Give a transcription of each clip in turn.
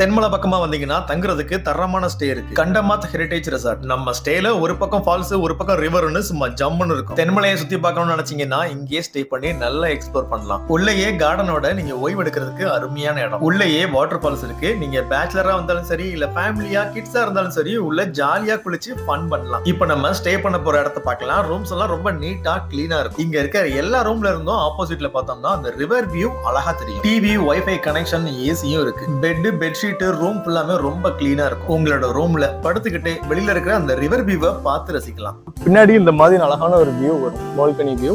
தென்மலை பக்கமா வந்தீங்கன்னா தங்குறதுக்கு தரமான ஸ்டே இருக்கு. கண்டமாத் ஹெரிடேஜ் ரெசார்ட். நம்ம ஸ்டேல ஒரு பக்கம் ஃபால்ஸ், ஒரு பக்கம் ரிவர்னு சும்மா ஜம்முன்னு இருக்கும். தென்மலையை சுத்தி பார்க்கணும்னு நினைச்சீங்கன்னா இங்கேயே ஸ்டே பண்ணி நல்லா எக்ஸ்ப்ளோர் பண்ணலாம். உள்ளேயே கார்டனோட நீங்க ஓய்வு எடுக்கிறதுக்கு அருமையான இடம். உள்ளேயே வாட்டர் ஃபால்ஸ் இருக்கு. நீங்க பேச்சுலரா வந்தாலும் சரி, இல்ல ஃபேமிலியா கிட்ஸா இருந்தாலும் சரி, உள்ள ஜாலியா குளிச்சு ஃபன் பண்ணலாம். இப்போ நம்ம ஸ்டே பண்ண போற இடத்த பார்க்கலாம். ரூம்ஸ் எல்லாம் ரொம்ப நீட்டா கிளீனா இருக்கும். இங்க இருக்க எல்லா ரூம்ல இருந்தும் ஆப்போசிட்ல பார்த்தோம்னா அந்த ரிவர் வியூ அழகா தெரியும். டிவி, வைஃபை கனெக்ஷன், ஏசியும் இருக்கு. பெட்ஷீட், ரூம் ஃபுல்லாமே ரொம்ப கிளீனா இருக்கும். உங்களோட ரூம்ல படுத்துக்கிட்டு வெளியில இருக்கிற அந்த ரிவர் வியூவை பார்த்து ரசிக்கலாம். பின்னாடி இந்த மாதிரி அழகான ஒரு வியூ வரும், பால்கனி வியூ.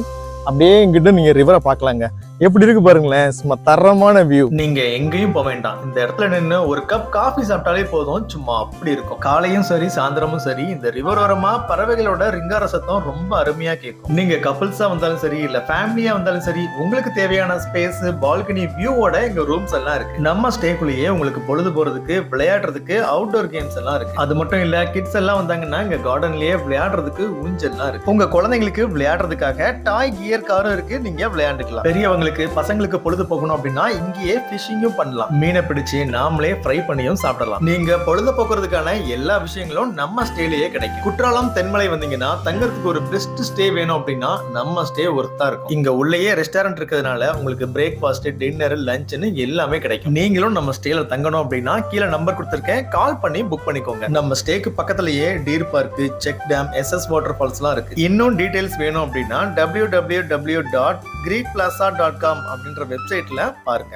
அப்படியே இங்கிட்ட நீங்க ரிவரை பார்க்கலாங்க. எப்படி இருக்கு பாருங்களேன், சும்மா தரமான வியூ. நீங்க எங்கேயும் போக வேண்டாம். இந்த இடத்துல நின்று ஒரு கப் காஃபி சாப்பிட்டாலே போதும். சும்மா அப்படி இருக்கும். காலையும் சரி சாயந்தரமும் சரி இந்த ரிவர் ஓரமா பறவைகளோட ரிங்கார சத்தம் ரொம்ப அருமையா கேட்கும். நீங்க கப்பிள்ஸா வந்தாலும் சரி, இல்ல ஃபேமிலியா வந்தாலும் சரி, உங்களுக்கு தேவையான ஸ்பேஸ், பால்கனி வியூவோட இங்க ரூம்ஸ் எல்லாம் இருக்கு. நம்ம ஸ்டேக்குள்ளேயே உங்களுக்கு பொழுது போறதுக்கு, விளையாடுறதுக்கு அவுட்டோர் கேம்ஸ் எல்லாம் இருக்கு. அது மட்டும் இல்ல, கிட்ஸ் எல்லாம் வந்தாங்கன்னா இங்க கார்டன்லயே விளையாடுறதுக்கு ஊஞ்சல்லாம் இருக்கு. உங்க குழந்தைங்களுக்கு விளையாடுறதுக்காக டாய் கியர் காரும் இருக்கு. நீங்க விளையாண்டுக்கலாம். பெரியவங்களுக்கு, பசங்களுக்கு பொழுது போகணும் அப்படின்னா இங்கேயே ஃபிஷிங்கும் பண்ணலாம். மீனை பிடிச்சு நாமளே ஃப்ரை பண்ணியும் சாப்பிடலாம். நீங்க பொழுது போக்குறதுக்கான எல்லா விஷயங்களும் நம்ம ஸ்டேலயே கிடைக்கும். குற்றாலம், தென்மலை வந்தீங்கன்னா தங்கறதுக்கு ஒரு பெஸ்ட் ஸ்டே வேணும் அப்படின்னா நம்ம ஸ்டே ஒர்த்தா இருக்கும். இங்க உள்ளேயே ரெஸ்டாரண்ட் இருக்கிறதுனால உங்களுக்கு பிரேக்ஃபாஸ்ட், டின்னர், லஞ்ச்னு எல்லாமே கிடைக்கும். நீங்களும் நம்ம ஸ்டேல தங்கணும் அப்படின்னா கீழே நம்பர் கொடுத்திருக்கேன், கால் பண்ணி புக் பண்ணிக்கோங்க. நம்ம ஸ்டேக்கு பக்கத்திலேயே deer park, check dam, SS water falls எல்லாம் இருக்கு. இன்னும் டீடைல்ஸ் வேணும் அப்படின்னா www.greekplaza.com அப்படின்ற வெப்சைட்ல பாருங்க.